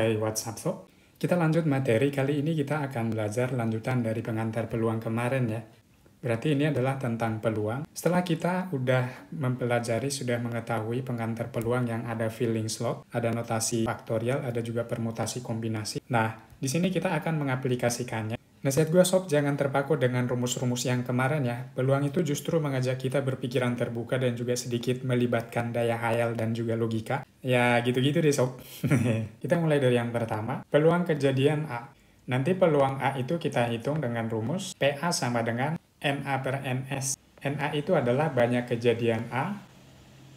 Hai WhatsApp Sob. Kita lanjut materi, kali ini kita akan belajar lanjutan dari pengantar peluang kemarin ya. Berarti ini adalah tentang peluang. Setelah kita udah mempelajari, sudah mengetahui pengantar peluang yang ada filling slot, ada notasi faktorial, ada juga permutasi kombinasi. Nah, di sini kita akan mengaplikasikannya. Nasihat gue Sob, jangan terpaku dengan rumus-rumus yang kemarin ya. Peluang itu justru mengajak kita berpikiran terbuka dan juga sedikit melibatkan daya hayal dan juga logika. Ya gitu-gitu deh Sob. Kita mulai dari yang pertama, peluang kejadian A. Nanti peluang A itu kita hitung dengan rumus PA sama dengan NA per NS. NA itu adalah banyak kejadian A,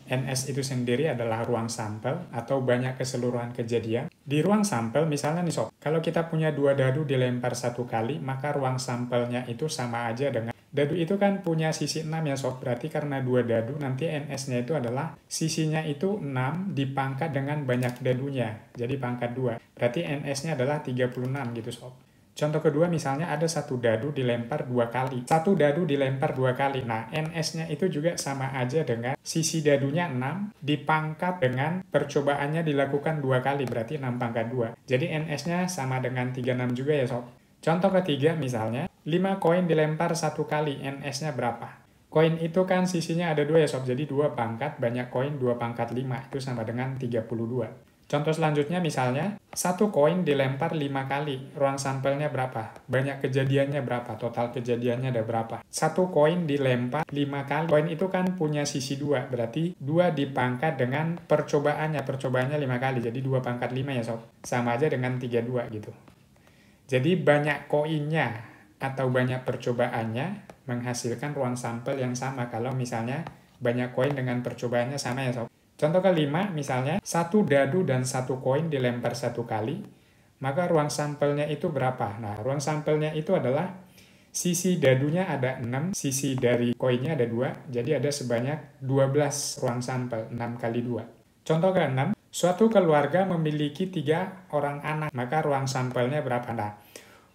NS itu sendiri adalah ruang sampel atau banyak keseluruhan kejadian. Di ruang sampel misalnya nih Sob, kalau kita punya dua dadu dilempar satu kali, maka ruang sampelnya itu sama aja dengan dadu itu kan punya sisi 6 ya Sob, berarti karena dua dadu nanti NS-nya itu adalah sisinya itu 6 dipangkat dengan banyak dadunya, jadi pangkat 2. Berarti NS-nya adalah 36 gitu Sob. Contoh kedua misalnya ada satu dadu dilempar 2 kali. Satu dadu dilempar 2 kali. Nah, NS-nya itu juga sama aja dengan sisi dadunya 6 dipangkat dengan percobaannya dilakukan 2 kali. Berarti 6 pangkat 2. Jadi NS-nya sama dengan 36 juga ya Sob. Contoh ketiga misalnya 5 koin dilempar 1 kali. NS-nya berapa? Koin itu kan sisinya ada 2 ya Sob. Jadi 2 pangkat banyak koin 2 pangkat 5. Itu sama dengan 32. Contoh selanjutnya misalnya, satu koin dilempar 5 kali, ruang sampelnya berapa? Banyak kejadiannya berapa? Total kejadiannya ada berapa? Satu koin dilempar 5 kali, koin itu kan punya sisi 2, berarti 2 dipangkat dengan percobaannya 5 kali, jadi 2 pangkat 5 ya Sob. Sama aja dengan 32 gitu. Jadi banyak koinnya atau banyak percobaannya menghasilkan ruang sampel yang sama kalau misalnya banyak koin dengan percobaannya sama ya Sob. Contoh kelima, misalnya, satu dadu dan satu koin dilempar 1 kali, maka ruang sampelnya itu berapa? Nah, ruang sampelnya itu adalah sisi dadunya ada 6, sisi dari koinnya ada 2, jadi ada sebanyak 12 ruang sampel, 6 kali 2. Contoh ke-6, suatu keluarga memiliki 3 orang anak, maka ruang sampelnya berapa? Nah,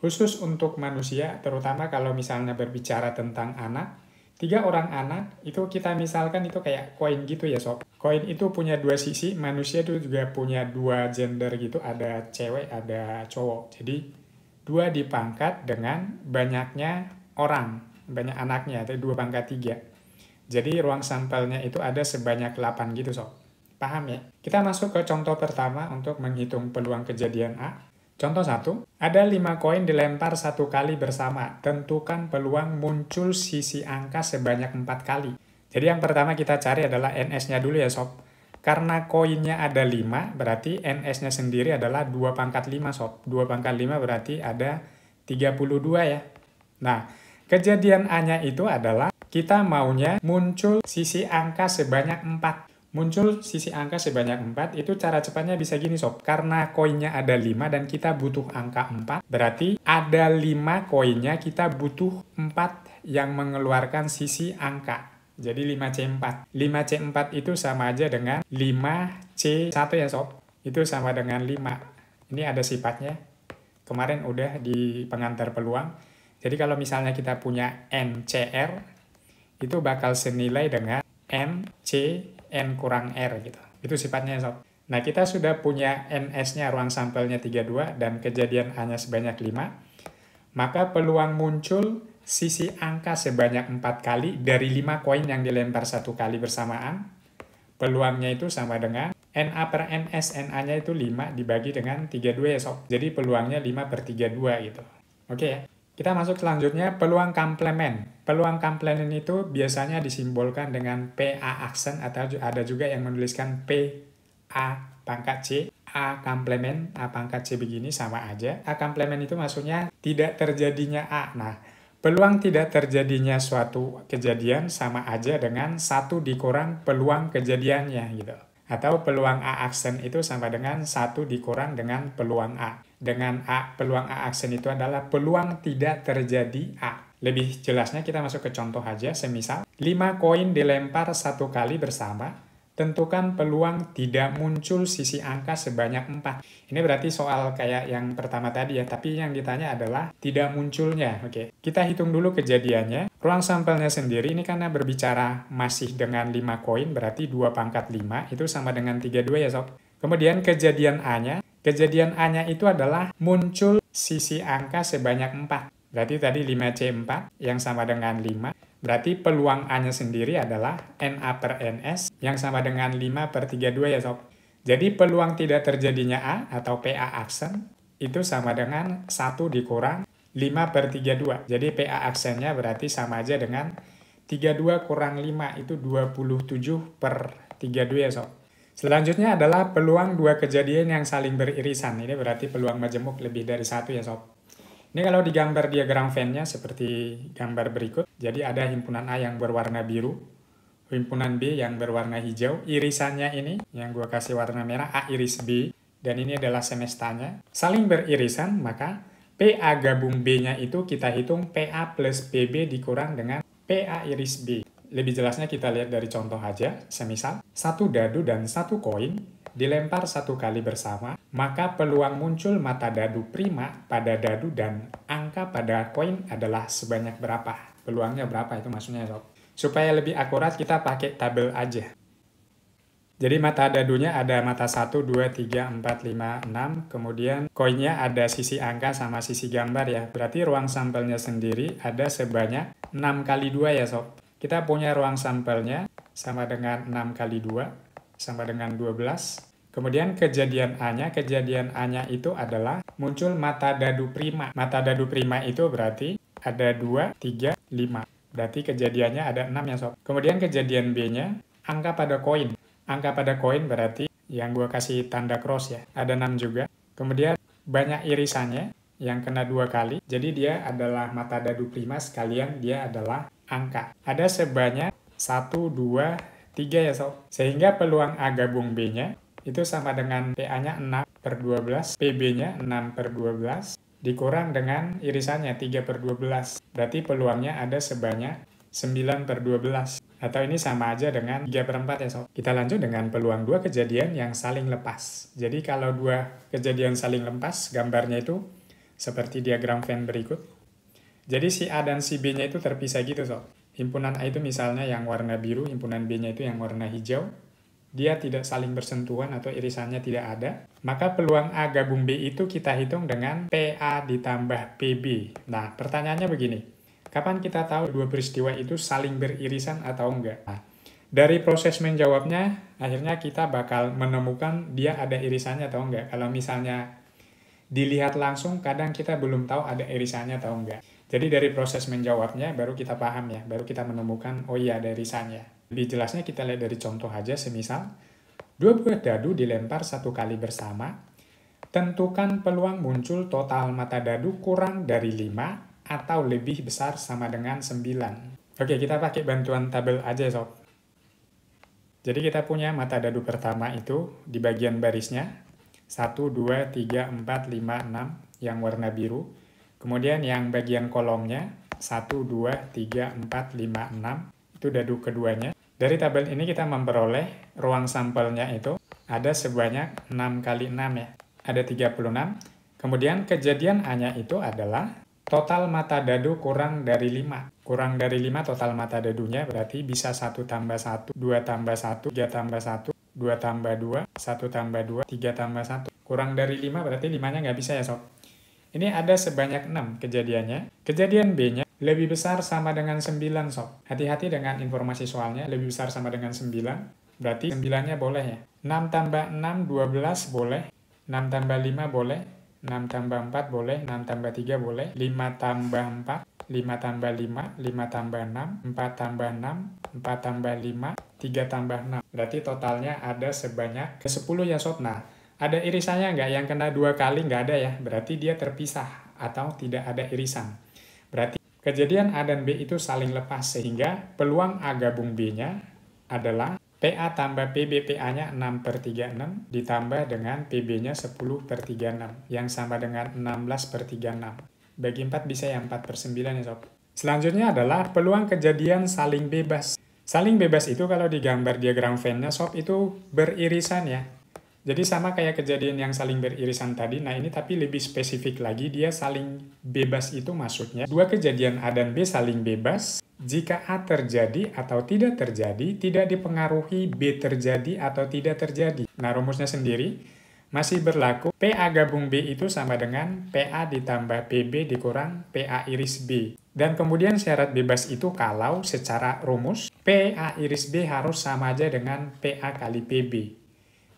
khusus untuk manusia, terutama kalau misalnya berbicara tentang anak, 3 orang anak, itu kita misalkan itu kayak koin gitu ya Sob. Koin itu punya 2 sisi, manusia itu juga punya 2 gender gitu, ada cewek, ada cowok. Jadi 2 dipangkat dengan banyaknya orang, banyak anaknya, itu 2 pangkat 3. Jadi ruang sampelnya itu ada sebanyak 8 gitu Sob. Paham ya? Kita masuk ke contoh pertama untuk menghitung peluang kejadian A. Contoh 1, ada 5 koin dilempar 1 kali bersama. Tentukan peluang muncul sisi angka sebanyak 4 kali. Jadi yang pertama kita cari adalah NS-nya dulu ya Sob. Karena koinnya ada 5, berarti NS-nya sendiri adalah 2 pangkat 5 Sob. 2 pangkat 5 berarti ada 32 ya. Nah, kejadian A-nya itu adalah kita maunya muncul sisi angka sebanyak 4. Muncul sisi angka sebanyak 4, itu cara cepatnya bisa gini Sob. Karena koinnya ada 5 dan kita butuh angka 4, berarti ada 5 koinnya kita butuh 4 yang mengeluarkan sisi angka. Jadi 5C4. 5C4 itu sama aja dengan 5C1 ya Sob. Itu sama dengan 5. Ini ada sifatnya. Kemarin udah di pengantar peluang. Jadi kalau misalnya kita punya NCR, itu bakal senilai dengan NC N kurang R gitu. Itu sifatnya Sob. Nah, kita sudah punya NS-nya, ruang sampelnya 32, dan kejadian A-nya sebanyak 5. Maka peluang muncul sisi angka sebanyak 4 kali dari 5 koin yang dilempar 1 kali bersamaan. Peluangnya itu sama dengan NA per NS. NA-nya itu 5 dibagi dengan 32 ya Sob. Jadi peluangnya 5 per 32 gitu. Oke ya. Kita masuk selanjutnya, peluang komplement. Peluang komplement itu biasanya disimbolkan dengan PA aksen, atau ada juga yang menuliskan PA pangkat C. A komplement, A pangkat C begini sama aja. A komplement itu maksudnya tidak terjadinya A. Nah, peluang tidak terjadinya suatu kejadian sama aja dengan 1 dikurang peluang kejadiannya gitu. Atau peluang A aksen itu sama dengan 1 dikurang dengan peluang A. Dengan A, peluang A aksen itu adalah peluang tidak terjadi A. Lebih jelasnya kita masuk ke contoh aja, semisal 5 koin dilempar 1 kali bersama, tentukan peluang tidak muncul sisi angka sebanyak 4. Ini berarti soal kayak yang pertama tadi ya, tapi yang ditanya adalah tidak munculnya. Oke, kita hitung dulu kejadiannya. Ruang sampelnya sendiri ini karena berbicara masih dengan 5 koin, berarti 2 pangkat 5, itu sama dengan 32 ya Sob. Kemudian kejadian A-nya, Kejadian A-nya itu adalah muncul sisi angka sebanyak 4. Berarti tadi 5C4 yang sama dengan 5. Berarti peluang A-nya sendiri adalah NA per NS yang sama dengan 5 per 32 ya sob. Jadi peluang tidak terjadinya A atau PA aksen itu sama dengan 1 dikurang 5 per 32. Jadi PA aksennya berarti sama aja dengan 32 kurang 5 itu 27 per 32 ya sob. Selanjutnya adalah peluang dua kejadian yang saling beririsan. Ini berarti peluang majemuk lebih dari 1 ya sob. Ini kalau digambar diagram Venn-nya seperti gambar berikut. Jadi ada himpunan A yang berwarna biru, himpunan B yang berwarna hijau. Irisannya ini yang gue kasih warna merah A iris B, dan ini adalah semestanya. Saling beririsan, maka PA gabung B-nya itu kita hitung PA plus PB dikurang dengan PA iris B. Lebih jelasnya kita lihat dari contoh aja. Semisal, satu dadu dan satu koin dilempar satu kali bersama, maka peluang muncul mata dadu prima pada dadu dan angka pada koin adalah sebanyak berapa. Peluangnya berapa itu maksudnya sob. Supaya lebih akurat kita pakai tabel aja. Jadi mata dadunya ada mata 1, 2, 3, 4, 5, 6. Kemudian koinnya ada sisi angka sama sisi gambar ya. Berarti ruang sampelnya sendiri ada sebanyak 6 kali 2 ya sob. Kita punya ruang sampelnya sama dengan 6 kali 2. Sama dengan 12. Kemudian kejadian A-nya itu adalah muncul mata dadu prima. Mata dadu prima itu berarti ada 2, 3, 5. Berarti kejadiannya ada 6 ya sob. Kemudian kejadian B-nya, angka pada koin. Angka pada koin berarti yang gue kasih tanda cross ya. Ada 6 juga. Kemudian banyak irisannya yang kena 2 kali. Jadi dia adalah mata dadu prima sekalian dia adalah angka. Ada sebanyak 1, 2, 3 ya sob. Sehingga peluang A gabung B-nya itu sama dengan PA-nya 6 per 12, PB-nya 6 per 12, dikurang dengan irisannya 3 per 12. Berarti peluangnya ada sebanyak 9 per 12. Atau ini sama aja dengan 3 per 4 ya sob. Kita lanjut dengan peluang dua kejadian yang saling lepas. Jadi kalau dua kejadian saling lepas, gambarnya itu seperti diagram Venn berikut. Jadi si A dan si B-nya itu terpisah gitu sob. Himpunan A itu misalnya yang warna biru, himpunan B-nya itu yang warna hijau. Dia tidak saling bersentuhan atau irisannya tidak ada. Maka peluang A gabung B itu kita hitung dengan PA ditambah PB. Nah, pertanyaannya begini. Kapan kita tahu dua peristiwa itu saling beririsan atau enggak? Nah, dari proses menjawabnya, akhirnya kita bakal menemukan dia ada irisannya atau enggak. Kalau misalnya dilihat langsung, kadang kita belum tahu ada irisannya atau enggak. Jadi dari proses menjawabnya baru kita paham ya, baru kita menemukan oh iya ada irisannya. Lebih jelasnya kita lihat dari contoh aja, semisal dua buah dadu dilempar satu kali bersama, tentukan peluang muncul total mata dadu kurang dari 5 atau lebih besar sama dengan 9. Oke, kita pakai bantuan tabel aja sob. Jadi kita punya mata dadu pertama itu di bagian barisnya 1, 2, 3, 4, 5, 6 yang warna biru. Kemudian yang bagian kolomnya 1, 2, 3, 4, 5, 6 itu dadu keduanya. Dari tabel ini kita memperoleh ruang sampelnya itu ada sebanyak 6 kali 6 ya. Ada 36. Kemudian kejadian A-nya itu adalah total mata dadu kurang dari 5. Kurang dari 5 total mata dadunya berarti bisa 1 tambah 1, 2 tambah 1, 3 tambah 1, 2 tambah 2, 1 tambah 2, 3 tambah 1. Kurang dari 5 berarti 5-nya nggak bisa ya sob. Ini ada sebanyak 6 kejadiannya. Kejadian B-nya lebih besar sama dengan 9 sob. Hati-hati dengan informasi soalnya, lebih besar sama dengan 9. Berarti 9-nya boleh ya. 6 tambah 6, 12 boleh. 6 tambah 5 boleh. 6 tambah 4 boleh. 6 tambah 3 boleh. 5 tambah 4, 5 tambah 5, 5 tambah 6, 4 tambah 6, 4 tambah 5, 3 tambah 6. Berarti totalnya ada sebanyak 10 ya sob. Nah, ada irisannya nggak? Yang kena 2 kali nggak ada ya. Berarti dia terpisah atau tidak ada irisan. Berarti kejadian A dan B itu saling lepas sehingga peluang A gabung B-nya adalah PA tambah PB. PA-nya 6 per 36 ditambah dengan PB-nya 10 per 36 yang sama dengan 16 per 36. Bagi 4 bisa ya 4 per 9 ya sob. Selanjutnya adalah peluang kejadian saling bebas. Saling bebas itu kalau digambar diagram Venn-nya sob itu beririsan ya. Jadi sama kayak kejadian yang saling beririsan tadi, nah ini tapi lebih spesifik lagi, dia saling bebas itu maksudnya dua kejadian A dan B saling bebas jika A terjadi atau tidak terjadi, tidak dipengaruhi B terjadi atau tidak terjadi. Nah rumusnya sendiri, Masih berlaku PA gabung B itu sama dengan PA ditambah PB dikurang PA iris B. Dan kemudian syarat bebas itu kalau secara rumus PA iris B harus sama aja dengan PA kali PB.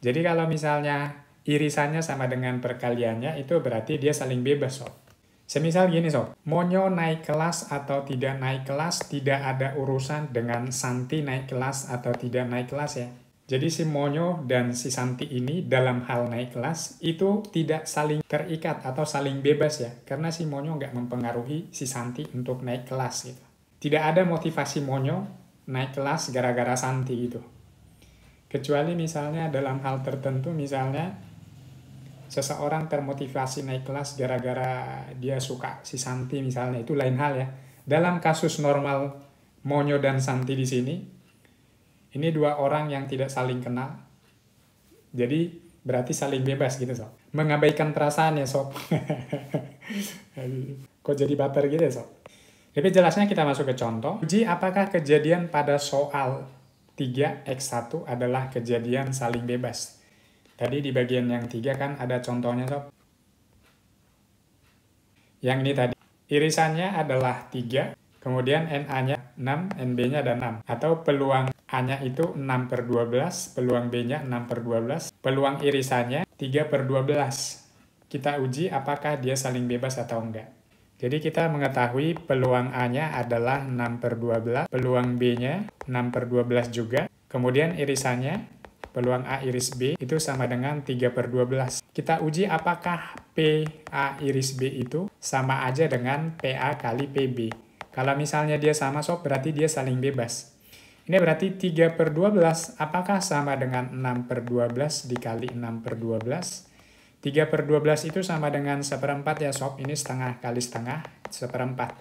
Jadi kalau misalnya irisannya sama dengan perkaliannya itu berarti dia saling bebas, sob. Semisal gini, sob. Monyo naik kelas atau tidak naik kelas tidak ada urusan dengan Santi naik kelas atau tidak naik kelas ya. Jadi si Monyo dan si Santi ini dalam hal naik kelas itu tidak saling terikat atau saling bebas ya. Karena si Monyo nggak mempengaruhi si Santi untuk naik kelas gitu. Tidak ada motivasi Monyo naik kelas gara-gara Santi gitu. Kecuali misalnya dalam hal tertentu, misalnya seseorang termotivasi naik kelas gara-gara dia suka si Santi misalnya, itu lain hal ya. Dalam kasus normal Monyo dan Santi di sini, ini dua orang yang tidak saling kenal. Jadi berarti saling bebas gitu, sob. Mengabaikan perasaan ya, sob. Kok jadi baper gitu ya, sob? Lebih jelasnya kita masuk ke contoh. Uji apakah kejadian pada soal 3x1 adalah kejadian saling bebas. Tadi di bagian yang 3 kan ada contohnya, sob. Yang ini tadi. Irisannya adalah 3, kemudian NA-nya 6, NB-nya ada 6. Atau peluang A-nya itu 6/12, peluang B-nya 6/12, peluang irisannya 3/12. Kita uji apakah dia saling bebas atau enggak. Jadi kita mengetahui peluang A-nya adalah 6/12, peluang B-nya 6/12 juga, kemudian irisannya, peluang A iris B itu sama dengan 3/12. Kita uji apakah PA iris B itu sama aja dengan PA kali PB. Kalau misalnya dia sama, sob, berarti dia saling bebas. Ini berarti 3/12, apakah sama dengan 6/12 dikali 6/12? 3/12 itu sama dengan 1/4 ya, sob. Ini setengah kali setengah, 1/4.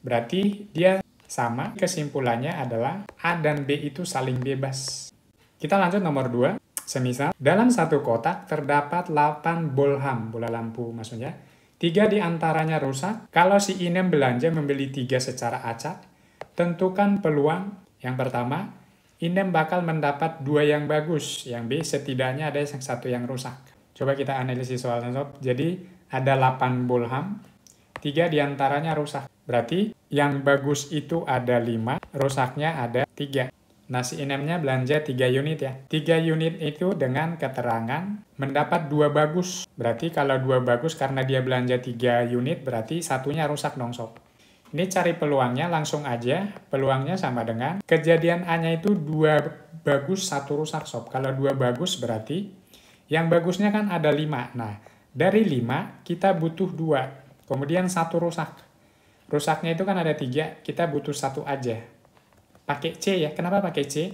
Berarti dia sama. Kesimpulannya adalah A dan B itu saling bebas. Kita lanjut nomor 2. Semisal, dalam satu kotak terdapat 8 bolham, bola lampu maksudnya. 3 diantaranya rusak. Kalau si Inem belanja membeli 3 secara acak, tentukan peluang. Yang pertama, Inem bakal mendapat 2 yang bagus. Yang B setidaknya ada 1 yang rusak. Coba kita analisis soalnya, sob. Jadi ada 8 bolham, 3 diantaranya rusak. Berarti yang bagus itu ada 5, rusaknya ada 3. Nah, si Inemnya belanja 3 unit ya. 3 unit itu dengan keterangan mendapat 2 bagus. Berarti kalau 2 bagus karena dia belanja 3 unit, berarti satunya rusak dong, sob. Ini cari peluangnya, langsung aja. Peluangnya sama dengan kejadian A-nya itu 2 bagus, 1 rusak, sob. Kalau 2 bagus berarti yang bagusnya kan ada 5. Nah, dari 5 kita butuh 2. Kemudian 1 rusak. Rusaknya itu kan ada 3, kita butuh 1 aja. Pakai C ya. Kenapa pakai C?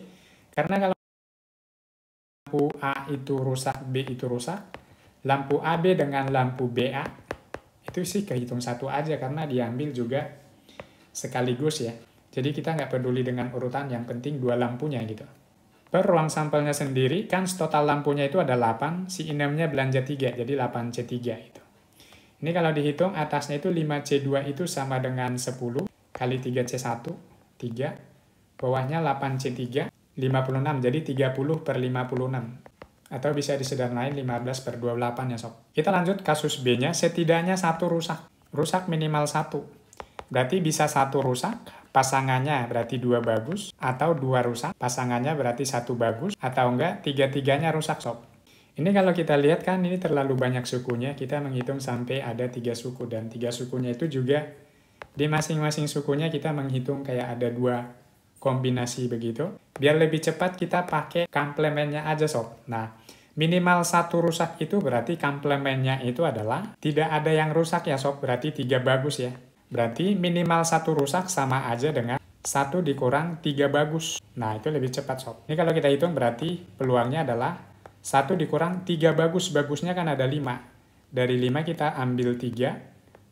Karena kalau lampu A itu rusak, B itu rusak, lampu AB dengan lampu BA, itu sih kehitung 1 aja karena diambil juga sekaligus ya. Jadi kita nggak peduli dengan urutan, yang penting 2 lampunya gitu. Per ruang sampelnya sendiri, kan total lampunya itu ada 8, si Inemnya belanja 3, jadi 8C3 itu. Ini kalau dihitung, atasnya itu 5C2 itu sama dengan 10, kali 3C1, 3, bawahnya 8C3, 56, jadi 30/56. Atau bisa disederhanain 15/28 ya, sob. Kita lanjut kasus B-nya, setidaknya 1 rusak. Rusak minimal 1. Berarti bisa 1 rusak, pasangannya berarti 2 bagus, atau 2 rusak, pasangannya berarti 1 bagus, atau enggak, 3-3-nya rusak, sob. Ini kalau kita lihat kan ini terlalu banyak sukunya, kita menghitung sampai ada 3 suku, dan 3 sukunya itu juga di masing-masing sukunya kita menghitung kayak ada 2 kombinasi begitu. Biar lebih cepat kita pakai komplemennya aja, sob. Nah, minimal 1 rusak itu berarti komplemennya itu adalah tidak ada yang rusak ya, sob. Berarti 3 bagus ya. Berarti minimal 1 rusak sama aja dengan 1 dikurang 3 bagus. Nah, itu lebih cepat, sob. Ini kalau kita hitung berarti peluangnya adalah 1 dikurang 3 bagus. Bagusnya kan ada 5. Dari 5 kita ambil 3.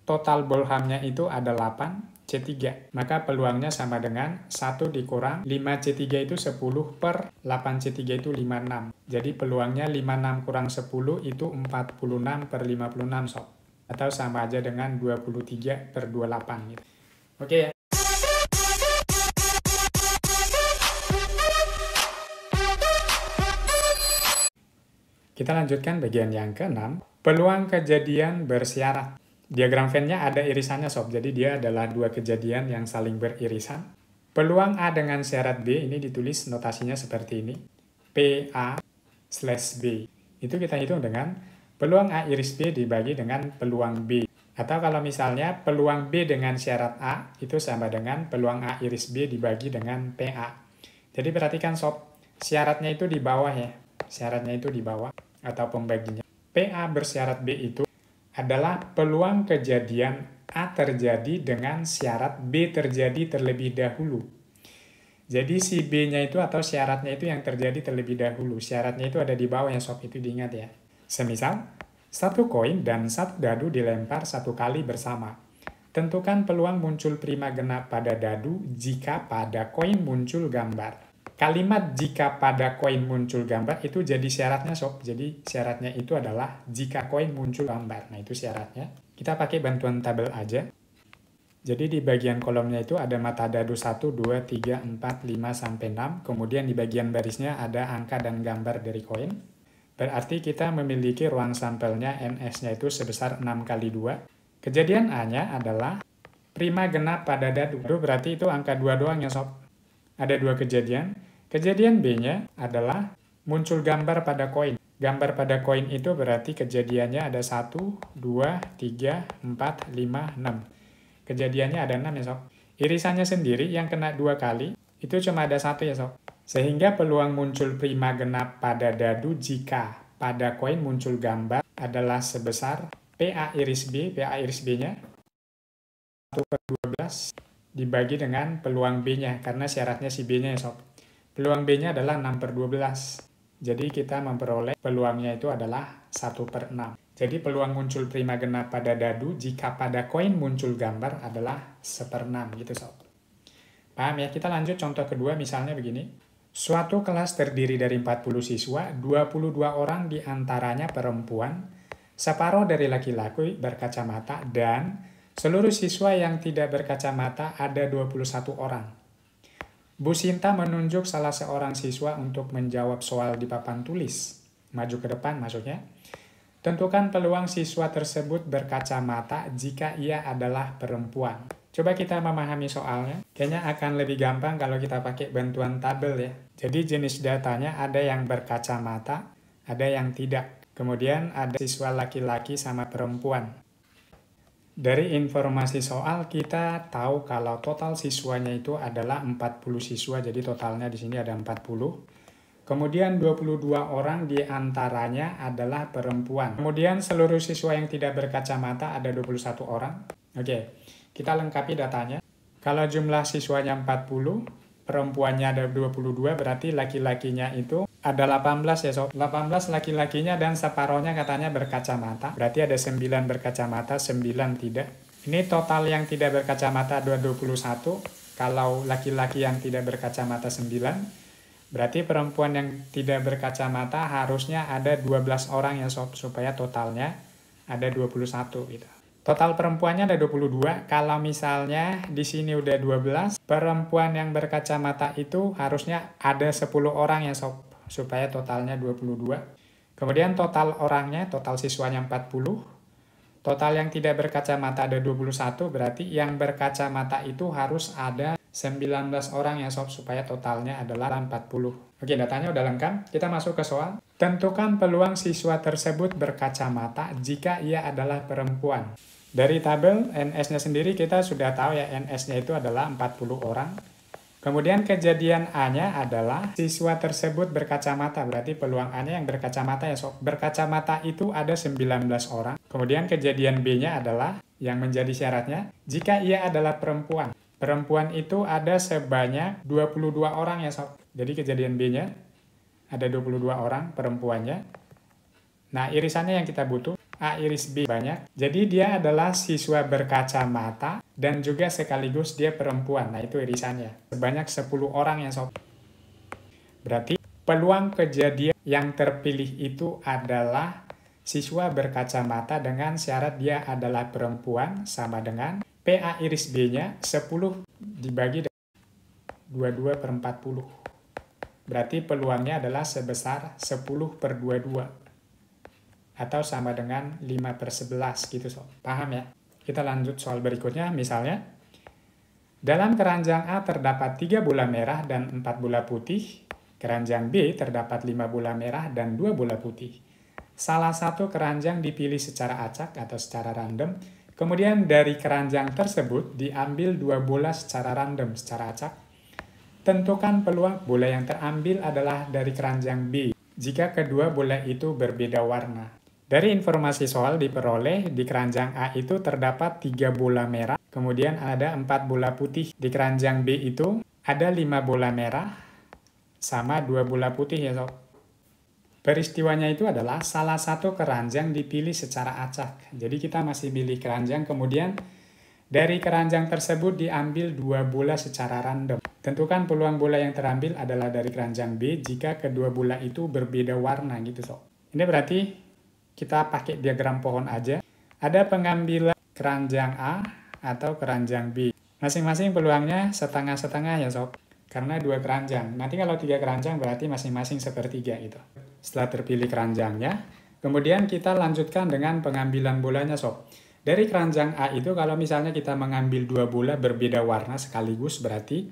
Total bolhamnya itu ada 8. C3. Maka peluangnya sama dengan 1 dikurang 5C3 itu 10/8C3 itu 56. Jadi peluangnya 56 kurang 10 itu 46/56, sob. Atau sama aja dengan 23/28 gitu. Oke ya. Kita lanjutkan bagian yang ke-6, peluang kejadian bersyarat. Diagram Venn-nya ada irisannya sob, jadi dia adalah dua kejadian yang saling beririsan. Peluang A dengan syarat B, ini ditulis notasinya seperti ini, PA/B. Itu kita hitung dengan peluang A iris B dibagi dengan peluang B. Atau kalau misalnya peluang B dengan syarat A, itu sama dengan peluang A iris B dibagi dengan PA. Jadi perhatikan sob, syaratnya itu di bawah ya. Syaratnya itu di bawah atau pembaginya. PA bersyarat B itu adalah peluang kejadian A terjadi dengan syarat B terjadi terlebih dahulu. Jadi si B-nya itu atau syaratnya itu yang terjadi terlebih dahulu. Syaratnya itu ada di bawah ya sob, itu diingat ya. Semisal, satu koin dan satu dadu dilempar satu kali bersama. Tentukan peluang muncul prima genap pada dadu jika pada koin muncul gambar. Kalimat jika pada koin muncul gambar itu jadi syaratnya sob. Jadi syaratnya itu adalah jika koin muncul gambar. Nah itu syaratnya. Kita pakai bantuan tabel aja. Jadi di bagian kolomnya itu ada mata dadu 1, 2, 3, 4, 5, sampai 6. Kemudian di bagian barisnya ada angka dan gambar dari koin. Berarti kita memiliki ruang sampelnya NS-nya itu sebesar 6 kali 2. Kejadian A-nya adalah prima genap pada dadu. Berarti itu angka 2 doang ya sob. Ada 2 kejadian. Kejadian B-nya adalah muncul gambar pada koin. Gambar pada koin itu berarti kejadiannya ada 1, 2, 3, 4, 5, 6. Kejadiannya ada 6 ya sob. Irisannya sendiri yang kena 2 kali, itu cuma ada 1 ya sob. Sehingga peluang muncul prima genap pada dadu jika pada koin muncul gambar adalah sebesar PA iris B, PA iris B-nya 1/12 dibagi dengan peluang B-nya, karena syaratnya si B-nya ya sob. Peluang B-nya adalah 6/12. Jadi kita memperoleh peluangnya itu adalah 1/6. Jadi peluang muncul prima genap pada dadu jika pada koin muncul gambar adalah 1/6 gitu sob. Paham ya? Kita lanjut contoh kedua, misalnya begini. Suatu kelas terdiri dari 40 siswa, 22 orang diantaranya perempuan, separuh dari laki-laki berkacamata, dan seluruh siswa yang tidak berkacamata ada 21 orang. Bu Sinta menunjuk salah seorang siswa untuk menjawab soal di papan tulis. Maju ke depan maksudnya. Tentukan peluang siswa tersebut berkacamata jika ia adalah perempuan. Coba kita memahami soalnya. Kayaknya akan lebih gampang kalau kita pakai bantuan tabel ya. Jadi jenis datanya ada yang berkacamata, ada yang tidak. Kemudian ada siswa laki-laki sama perempuan. Dari informasi soal kita tahu kalau total siswanya itu adalah 40 siswa, jadi totalnya di sini ada 40. Kemudian 22 orang diantaranya adalah perempuan. Kemudian seluruh siswa yang tidak berkacamata ada 21 orang. Oke, kita lengkapi datanya. Kalau jumlah siswanya 40, perempuannya ada 22, berarti laki-lakinya itu ada 18 ya sob. 18 laki-lakinya dan separohnya katanya berkacamata. Berarti ada 9 berkacamata, 9 tidak. Ini total yang tidak berkacamata ada 21. Kalau laki-laki yang tidak berkacamata 9. Berarti perempuan yang tidak berkacamata harusnya ada 12 orang ya sob. Supaya totalnya ada 21 gitu. Total perempuannya ada 22. Kalau misalnya di sini udah 12, perempuan yang berkacamata itu harusnya ada 10 orang ya sob. Supaya totalnya 22. Kemudian total orangnya, total siswanya 40. Total yang tidak berkacamata ada 21, berarti yang berkacamata itu harus ada 19 orang ya sob, supaya totalnya adalah 40. Oke, datanya udah lengkap. Kita masuk ke soal. Tentukan peluang siswa tersebut berkacamata jika ia adalah perempuan. Dari tabel NS-nya sendiri kita sudah tahu ya, NS-nya itu adalah 40 orang. Kemudian kejadian A-nya adalah siswa tersebut berkacamata, berarti peluang A-nya yang berkacamata ya sob. Berkacamata itu ada 19 orang. Kemudian kejadian B-nya adalah yang menjadi syaratnya, jika ia adalah perempuan. Perempuan itu ada sebanyak 22 orang ya sob. Jadi kejadian B-nya ada 22 orang perempuannya. Nah irisannya yang kita butuh, A iris B banyak. Jadi dia adalah siswa berkacamata dan juga sekaligus dia perempuan. Nah itu irisannya. Sebanyak 10 orang ya sob. Berarti peluang kejadian yang terpilih itu adalah siswa berkacamata dengan syarat dia adalah perempuan sama dengan PA iris B-nya 10 dibagi 22/40. Berarti peluangnya adalah sebesar 10/22. atau sama dengan 5/11 gitu sob. Paham ya? Kita lanjut soal berikutnya, misalnya dalam keranjang A terdapat 3 bola merah dan 4 bola putih, keranjang B terdapat 5 bola merah dan 2 bola putih. Salah satu keranjang dipilih secara acak atau secara random, kemudian dari keranjang tersebut diambil 2 bola secara random, secara acak. Tentukan peluang bola yang terambil adalah dari keranjang B jika kedua bola itu berbeda warna. Dari informasi soal diperoleh di keranjang A itu terdapat 3 bola merah, kemudian ada 4 bola putih. Di keranjang B itu ada 5 bola merah sama 2 bola putih ya sob. Peristiwanya itu adalah salah satu keranjang dipilih secara acak. Jadi kita masih pilih keranjang, kemudian dari keranjang tersebut diambil 2 bola secara random. Tentukan peluang bola yang terambil adalah dari keranjang B jika kedua bola itu berbeda warna gitu sob. Ini berarti kita pakai diagram pohon aja. Ada pengambilan keranjang A atau keranjang B. Masing-masing peluangnya setengah-setengah ya sob. Karena 2 keranjang. Nanti kalau 3 keranjang berarti masing-masing sepertiga gitu. Setelah terpilih keranjangnya, kemudian kita lanjutkan dengan pengambilan bolanya sob. Dari keranjang A itu kalau misalnya kita mengambil 2 bola berbeda warna sekaligus berarti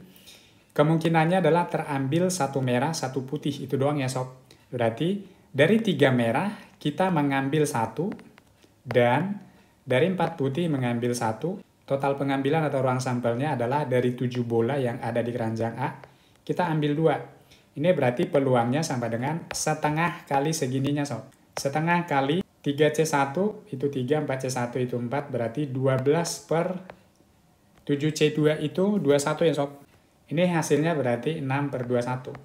kemungkinannya adalah terambil 1 merah, 1 putih. Itu doang ya sob. Berarti dari 3 merah kita mengambil 1 dan dari 4 putih mengambil 1. Total pengambilan atau ruang sampelnya adalah dari 7 bola yang ada di keranjang A, kita ambil 2. Ini berarti peluangnya sama dengan setengah kali segininya sob. Setengah kali 3C1 itu 3, 4C1 itu 4, berarti 12/7C2 itu 21 ya sob. Ini hasilnya berarti 6/21.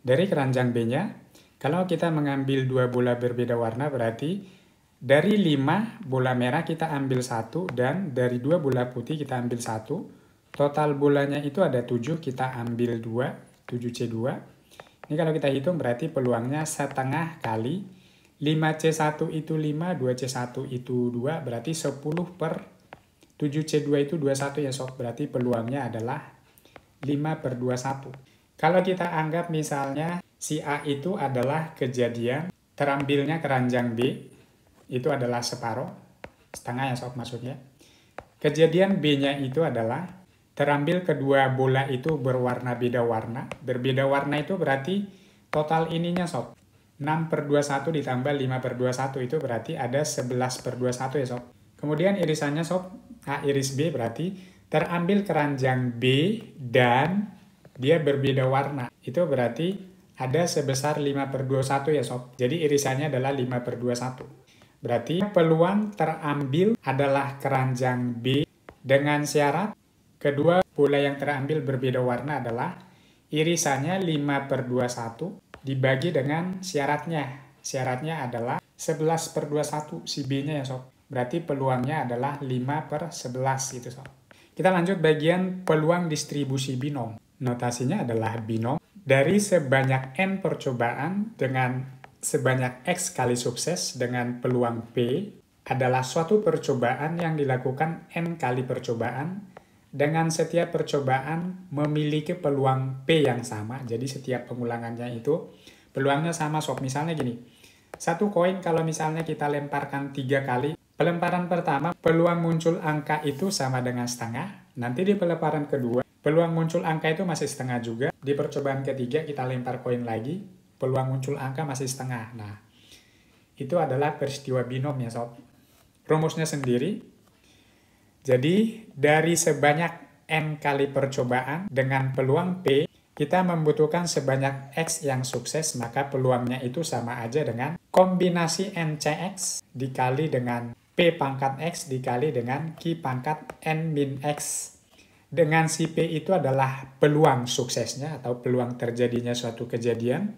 Dari keranjang B-nya, kalau kita mengambil 2 bola berbeda warna berarti dari 5 bola merah kita ambil 1 dan dari 2 bola putih kita ambil 1. Total bolanya itu ada 7, kita ambil 2, 7C2. Ini kalau kita hitung berarti peluangnya setengah kali 5C1 itu 5, 2C1 itu 2, berarti 10/7C2 itu 21 ya sob. Berarti peluangnya adalah 5/21. Kalau kita anggap misalnya si A itu adalah kejadian terambilnya keranjang B, itu adalah separuh, setengah ya sob maksudnya. Kejadian B-nya itu adalah terambil kedua bola itu berwarna beda warna. Berbeda warna itu berarti total ininya sob. 6/21 ditambah 5/21 itu berarti ada 11/21 ya sob. Kemudian irisannya sob, A iris B berarti terambil keranjang B dan dia berbeda warna. Itu berarti ada sebesar 5/21 ya sob. Jadi irisannya adalah 5/21. Berarti peluang terambil adalah keranjang B dengan syarat kedua bola yang terambil berbeda warna adalah irisannya 5/21 dibagi dengan syaratnya. Syaratnya adalah 11/21 si B-nya ya sob. Berarti peluangnya adalah 5/11 gitu sob. Kita lanjut bagian peluang distribusi binom. Notasinya adalah binom dari sebanyak N percobaan dengan sebanyak X kali sukses dengan peluang P adalah suatu percobaan yang dilakukan N kali percobaan dengan setiap percobaan memiliki peluang P yang sama. Jadi setiap pengulangannya itu peluangnya sama sob. Misalnya gini, satu koin kalau misalnya kita lemparkan 3 kali, pelemparan pertama peluang muncul angka itu sama dengan setengah. Nanti di pelemparan kedua peluang muncul angka itu masih setengah juga. Di percobaan ketiga kita lempar koin lagi, peluang muncul angka masih setengah. Nah, itu adalah peristiwa binom ya sob. Rumusnya sendiri. Jadi dari sebanyak N kali percobaan dengan peluang P, kita membutuhkan sebanyak X yang sukses, maka peluangnya itu sama aja dengan kombinasi NCX dikali dengan P pangkat X dikali dengan Q pangkat N min X. Dengan si P itu adalah peluang suksesnya atau peluang terjadinya suatu kejadian.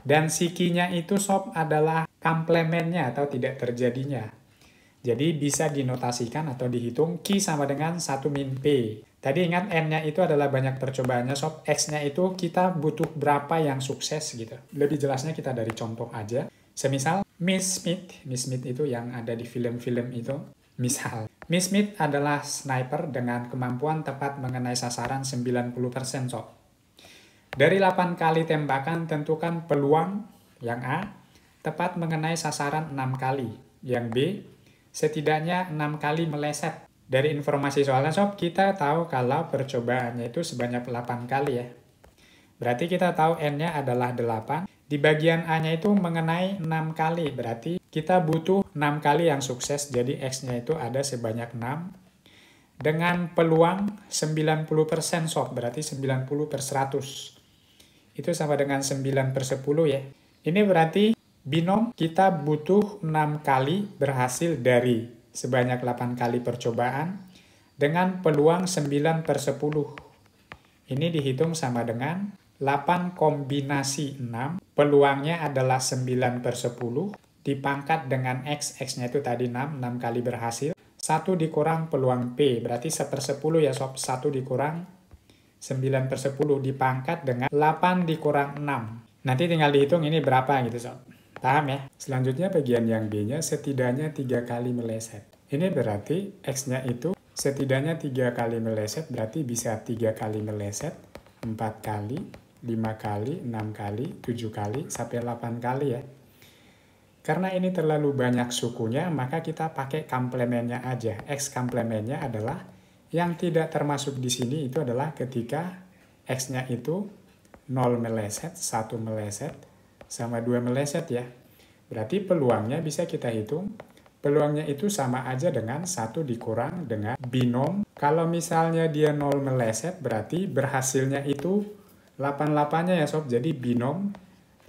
Dan si Q-nya itu sob adalah komplemennya atau tidak terjadinya. Jadi bisa dinotasikan atau dihitung Q sama dengan 1 min P. Tadi ingat N-nya itu adalah banyak percobaannya sob. X-nya itu kita butuh berapa yang sukses gitu. Lebih jelasnya kita dari contoh aja. Semisal Miss Smith itu yang ada di film-film itu. Misal, Miss Smith adalah sniper dengan kemampuan tepat mengenai sasaran 90% sob. Dari 8 kali tembakan tentukan peluang yang A tepat mengenai sasaran 6 kali. Yang B, setidaknya 6 kali meleset. Dari informasi soalnya sob, kita tahu kalau percobaannya itu sebanyak 8 kali ya. Berarti kita tahu N-nya adalah 8. Di bagian A-nya itu mengenai 6 kali. Berarti kita butuh 6 kali yang sukses. Jadi X-nya itu ada sebanyak 6. Dengan peluang 90% sob. Berarti 90/100. Itu sama dengan 9/10 ya. Ini berarti binom kita butuh 6 kali berhasil dari sebanyak 8 kali percobaan dengan peluang 9/10. Ini dihitung sama dengan 8 kombinasi 6, peluangnya adalah 9/10, dipangkat dengan X, X-nya itu tadi 6 kali berhasil, 1 dikurang peluang P, berarti 1/10 ya sob, 1 dikurang 9/10 dipangkat dengan 8 dikurang 6. Nanti tinggal dihitung ini berapa gitu sob. Paham ya? Selanjutnya bagian yang B-nya setidaknya 3 kali meleset. Ini berarti X-nya itu setidaknya 3 kali meleset, berarti bisa 3 kali meleset, 4 kali, 5 kali, 6 kali, 7 kali, sampai 8 kali ya. Karena ini terlalu banyak sukunya, maka kita pakai komplemennya aja. X komplemennya adalah yang tidak termasuk di sini itu adalah ketika X-nya itu 0 meleset, 1 meleset, sama 2 meleset ya. Berarti peluangnya bisa kita hitung. Peluangnya itu sama aja dengan 1 dikurang dengan binom. Kalau misalnya dia 0 meleset, berarti berhasilnya itu 8-8-nya ya sob. Jadi binom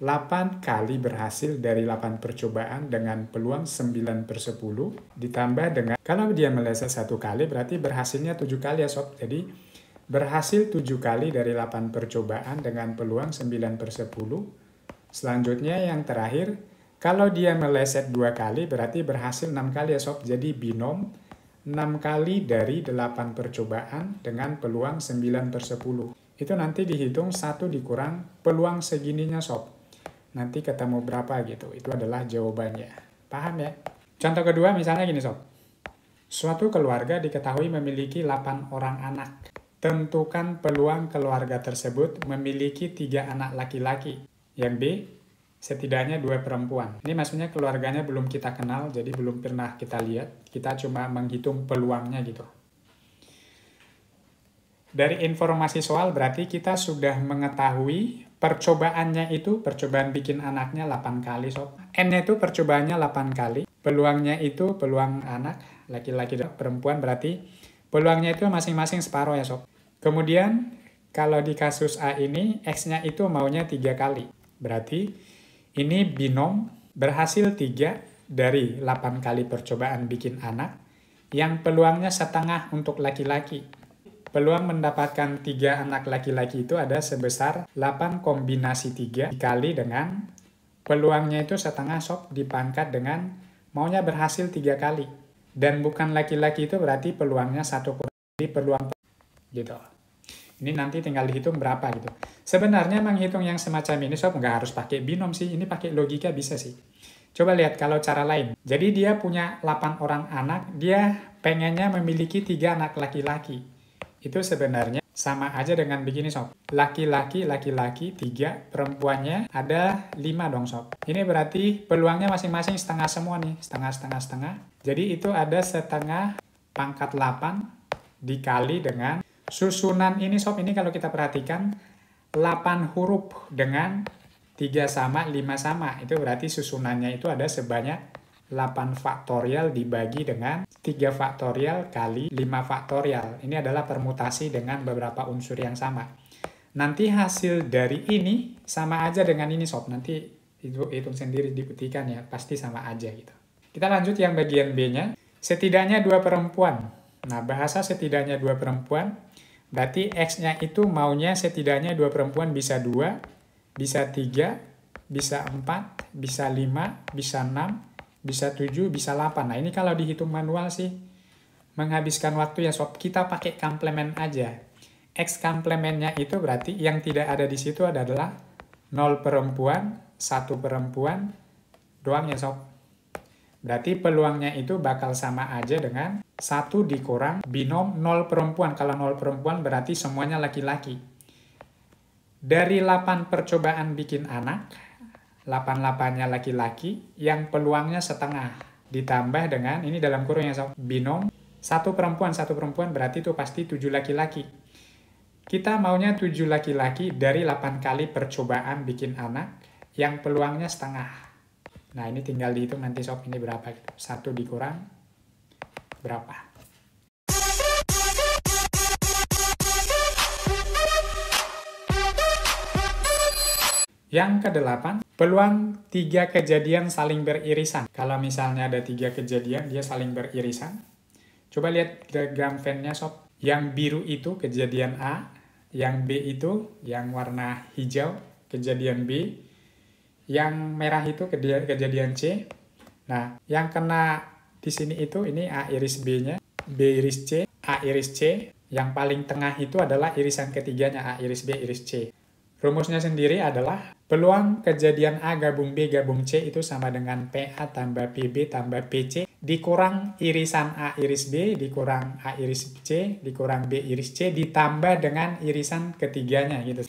8 kali berhasil dari 8 percobaan dengan peluang 9/10 ditambah dengan, kalau dia meleset 1 kali berarti berhasilnya 7 kali ya sob. Jadi berhasil 7 kali dari 8 percobaan dengan peluang 9/10. Selanjutnya yang terakhir, kalau dia meleset 2 kali berarti berhasil 6 kali ya sob. Jadi binom 6 kali dari 8 percobaan dengan peluang 9/10. Itu nanti dihitung 1 dikurang peluang segininya sob. Nanti ketemu berapa gitu. Itu adalah jawabannya. Paham ya? Contoh kedua misalnya gini sob. Suatu keluarga diketahui memiliki 8 orang anak. Tentukan peluang keluarga tersebut memiliki 3 anak laki-laki. Yang B, setidaknya 2 perempuan. Ini maksudnya keluarganya belum kita kenal, jadi belum pernah kita lihat. Kita cuma menghitung peluangnya gitu. Dari informasi soal berarti kita sudah mengetahui percobaannya itu, percobaan bikin anaknya 8 kali sob. N-nya itu percobaannya 8 kali. Peluangnya itu peluang anak, laki-laki dan perempuan, berarti peluangnya itu masing-masing separuh ya sob. Kemudian kalau di kasus A ini X-nya itu maunya 3 kali. Berarti ini binom berhasil 3 dari 8 kali percobaan bikin anak yang peluangnya setengah untuk laki-laki. Peluang mendapatkan 3 anak laki-laki itu ada sebesar 8 kombinasi 3 dikali dengan peluangnya itu setengah sob dipangkat dengan maunya berhasil 3 kali. Dan bukan laki-laki itu berarti peluangnya 1 kali peluang gitu. Ini nanti tinggal dihitung berapa gitu. Sebenarnya menghitung yang semacam ini sob nggak harus pakai binom sih. Ini pakai logika bisa sih. Coba lihat kalau cara lain. Jadi dia punya 8 orang anak, dia pengennya memiliki 3 anak laki-laki. Itu sebenarnya sama aja dengan begini sob. Laki-laki, laki-laki 3, perempuannya ada 5 dong sob. Ini berarti peluangnya masing-masing setengah semua nih. Setengah. Jadi itu ada setengah pangkat 8 dikali dengan susunan ini sob. Ini kalau kita perhatikan 8 huruf dengan 3 sama, 5 sama. Itu berarti susunannya itu ada sebanyak 8 faktorial dibagi dengan 3 faktorial kali 5 faktorial. Ini adalah permutasi dengan beberapa unsur yang sama. Nanti hasil dari ini sama aja dengan ini sob. Nanti itu hitung sendiri dibuktikan ya. Pasti sama aja gitu. Kita lanjut yang bagian B-nya. Setidaknya 2 perempuan. Nah, bahasa setidaknya 2 perempuan. Berarti X-nya itu maunya setidaknya 2 perempuan bisa 2, bisa 3, bisa 4, bisa 5, bisa 6, bisa 7, bisa 8. Nah, ini kalau dihitung manual sih menghabiskan waktu ya sob. Kita pakai komplement aja. X komplementnya itu berarti yang tidak ada di situ adalah 0 perempuan, 1 perempuan doang ya sob. Berarti peluangnya itu bakal sama aja dengan 1 dikurang binom 0 perempuan. Kalau 0 perempuan berarti semuanya laki-laki. Dari 8 percobaan bikin anak, 8-8-nya laki-laki, yang peluangnya setengah. Ditambah dengan, ini dalam kurung ya sob, binom, 1 perempuan berarti itu pasti 7 laki-laki. Kita maunya 7 laki-laki dari 8 kali percobaan bikin anak, yang peluangnya setengah. Nah ini tinggal dihitung nanti sob, ini berapa gitu. 1 dikurang berapa. Yang ke-8, peluang 3 kejadian saling beririsan. Kalau misalnya ada 3 kejadian, dia saling beririsan. Coba lihat diagram Venn-nya sob. Yang biru itu kejadian A, yang B itu yang warna hijau, kejadian B, yang merah itu kejadian C. Nah, yang kena di sini itu, ini A iris B-nya, B iris C, A iris C. Yang paling tengah itu adalah irisan ketiganya, A iris B, iris C. Rumusnya sendiri adalah peluang kejadian A gabung B gabung C itu sama dengan PA tambah PB tambah PC dikurang irisan A iris B dikurang A iris C dikurang B iris C ditambah dengan irisan ketiganya gitu.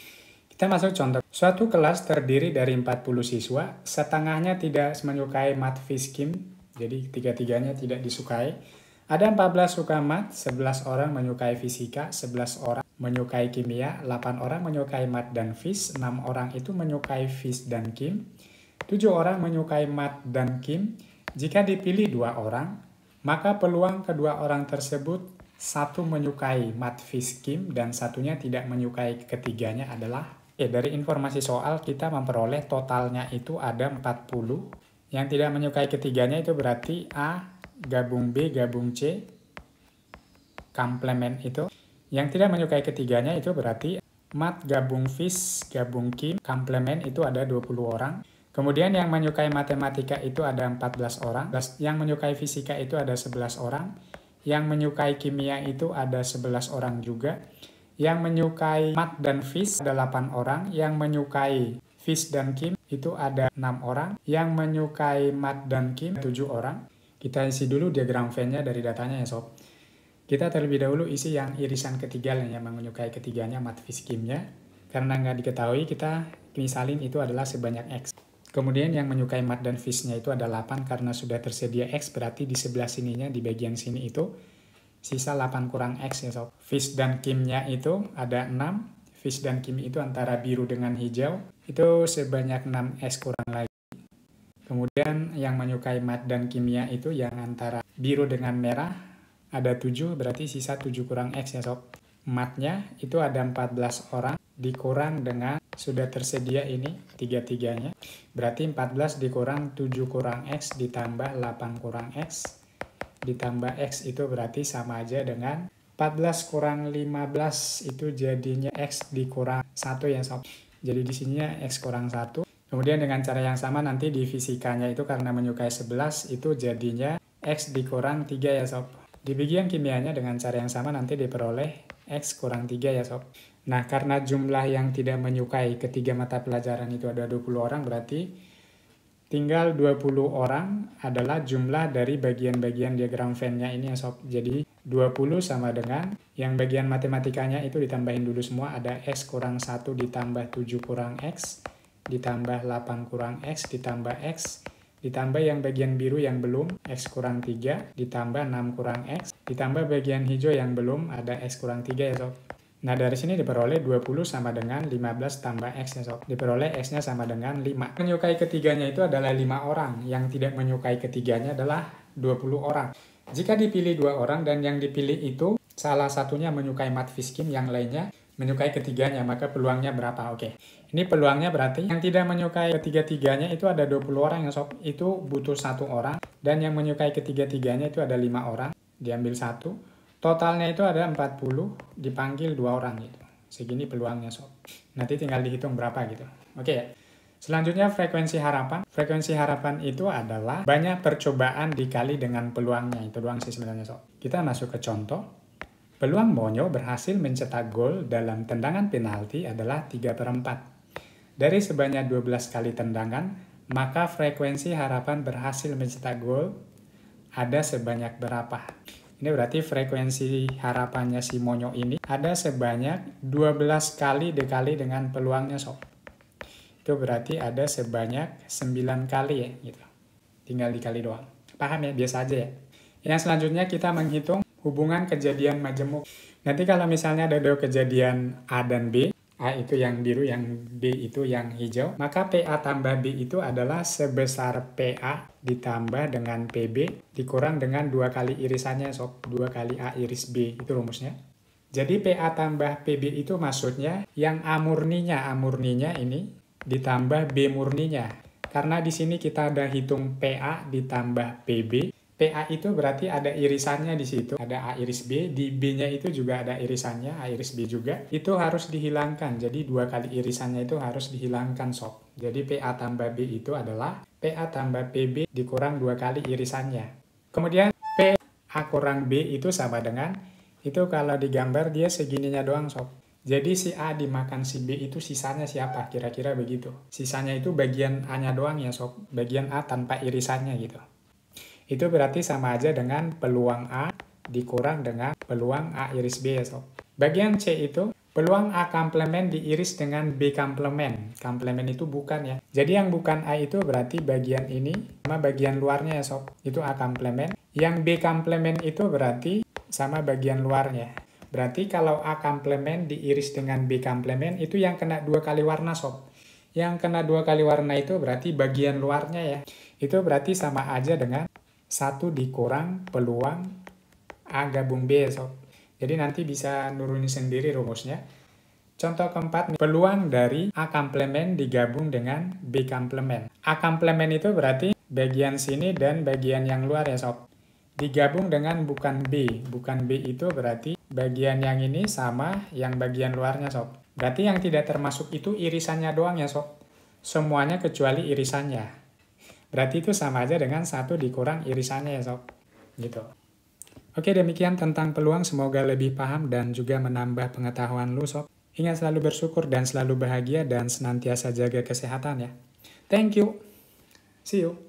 Kita masuk contoh. Suatu kelas terdiri dari 40 siswa, setengahnya tidak menyukai mat fiskim, jadi tiga-tiganya tidak disukai. Ada 14 suka mat, 11 orang menyukai fisika, 11 orang menyukai kimia, 8 orang menyukai mat dan fis, 6 orang itu menyukai fis dan kim, 7 orang menyukai mat dan kim. Jika dipilih 2 orang, maka peluang kedua orang tersebut satu menyukai mat fis kim dan satunya tidak menyukai ketiganya adalah dari informasi soal kita memperoleh totalnya itu ada 40. Yang tidak menyukai ketiganya itu berarti A gabung B gabung C, komplement itu. Yang tidak menyukai ketiganya itu berarti mat gabung fis gabung kim, komplement itu ada 20 orang. Kemudian yang menyukai matematika itu ada 14 orang. Yang menyukai fisika itu ada 11 orang. Yang menyukai kimia itu ada 11 orang juga. Yang menyukai mat dan fis ada 8 orang. Yang menyukai fis dan kim itu ada 6 orang. Yang menyukai mat dan kim 7 orang. Kita isi dulu diagram Venn-nya dari datanya ya sob. Kita terlebih dahulu isi yang irisan ketiga yang menyukai ketiganya mat fis kimnya. Karena nggak diketahui kita misalin itu adalah sebanyak X. Kemudian yang menyukai mat dan fisnya itu ada 8 karena sudah tersedia X berarti di sebelah sininya di bagian sini itu sisa 8 kurang X ya sob. Fis dan kimnya itu ada 6. Fis dan kim itu antara biru dengan hijau itu sebanyak 6 X kurang lagi. Kemudian yang menyukai mat dan kimia itu yang antara biru dengan merah ada 7 berarti sisa 7 kurang X ya sob. Matnya itu ada 14 orang dikurang dengan sudah tersedia ini tiga-tiganya. Berarti 14 dikurang 7 kurang X ditambah 8 kurang X ditambah X itu berarti sama aja dengan 14 kurang 15 itu jadinya X dikurang 1 ya sob. Jadi di sininya X kurang 1. Kemudian dengan cara yang sama nanti di fisikanya itu karena menyukai 11 itu jadinya X dikurang 3 ya sob. Di bagian kimianya dengan cara yang sama nanti diperoleh X kurang 3 ya sob. Nah karena jumlah yang tidak menyukai ketiga mata pelajaran itu ada 20 orang berarti tinggal 20 orang adalah jumlah dari bagian-bagian diagram Venn-nya ini ya sob. Jadi 20 sama dengan yang bagian matematikanya itu ditambahin dulu semua ada X kurang 1 ditambah 7 kurang X ditambah 8 kurang X, ditambah X, ditambah yang bagian biru yang belum, X kurang 3, ditambah 6 kurang X, ditambah bagian hijau yang belum, ada X kurang 3 ya sob. Nah dari sini diperoleh 20 sama dengan 15 tambah X ya sob. Diperoleh X-nya sama dengan 5. Menyukai ketiganya itu adalah 5 orang, yang tidak menyukai ketiganya adalah 20 orang. Jika dipilih 2 orang dan yang dipilih itu salah satunya menyukai mat fiskim, yang lainnya menyukai ketiganya, maka peluangnya berapa? Oke. Ini peluangnya berarti yang tidak menyukai ketiga-tiganya itu ada 20 orang ya sob. Itu butuh 1 orang. Dan yang menyukai ketiga-tiganya itu ada 5 orang. Diambil 1. Totalnya itu ada 40. Dipanggil 2 orang gitu. Segini peluangnya sob. Nanti tinggal dihitung berapa gitu. Oke ya. Selanjutnya frekuensi harapan. Frekuensi harapan itu adalah banyak percobaan dikali dengan peluangnya. Itu doang sih sebenarnya sob. Kita masuk ke contoh. Peluang Monyo berhasil mencetak gol dalam tendangan penalti adalah 3/4. Dari sebanyak 12 kali tendangan, maka frekuensi harapan berhasil mencetak gol ada sebanyak berapa? Ini berarti frekuensi harapannya si Monyo ini ada sebanyak 12 kali dikali dengan peluangnya sob. Itu berarti ada sebanyak 9 kali ya, gitu. Tinggal dikali doang. Paham ya? Biasa aja ya. Yang selanjutnya kita menghitung hubungan kejadian majemuk. Nanti kalau misalnya ada dua kejadian A dan B, A itu yang biru, yang B itu yang hijau, maka PA tambah B itu adalah sebesar PA ditambah dengan PB dikurang dengan 2 kali irisannya, sob. 2 kali A iris B, itu rumusnya. Jadi PA tambah PB itu maksudnya yang A murninya ini ditambah B murninya. Karena di sini kita ada hitung PA ditambah PB. PA itu berarti ada irisannya di situ, ada A iris B, di B-nya itu juga ada irisannya, A iris B juga. Itu harus dihilangkan, jadi 2 kali irisannya itu harus dihilangkan, sob. Jadi PA tambah B itu adalah PA tambah PB dikurang 2 kali irisannya. Kemudian PA kurang B itu sama dengan, itu kalau digambar dia segininya doang, sob. Jadi si A dimakan si B itu sisanya siapa? Kira-kira begitu. Sisanya itu bagian A-nya doang ya, sob. Bagian A tanpa irisannya gitu. Itu berarti sama aja dengan peluang A dikurang dengan peluang A iris B ya, sob. Bagian C itu peluang A komplement diiris dengan B komplement. Komplement itu bukan ya. Jadi yang bukan A itu berarti bagian ini sama bagian luarnya ya, sob. Itu A komplement. Yang B komplement itu berarti sama bagian luarnya. Berarti kalau A komplement diiris dengan B komplement itu yang kena 2 kali warna, sob. Yang kena 2 kali warna itu berarti bagian luarnya ya. Itu berarti sama aja dengan 1 dikurang peluang A gabung B, sob. Jadi nanti bisa nurunin sendiri rumusnya. Contoh keempat, peluang dari A komplement digabung dengan B komplement. A komplement itu berarti bagian sini dan bagian yang luar ya, sob. Digabung dengan bukan B. Bukan B itu berarti bagian yang ini sama yang bagian luarnya, sob. Berarti yang tidak termasuk itu irisannya doang ya, sob. Semuanya kecuali irisannya. Berarti itu sama aja dengan 1 dikurang irisannya ya, sob. Gitu. Oke, demikian tentang peluang. Semoga lebih paham dan juga menambah pengetahuan lu, sob. Ingat selalu bersyukur dan selalu bahagia dan senantiasa jaga kesehatan ya. Thank you. See you.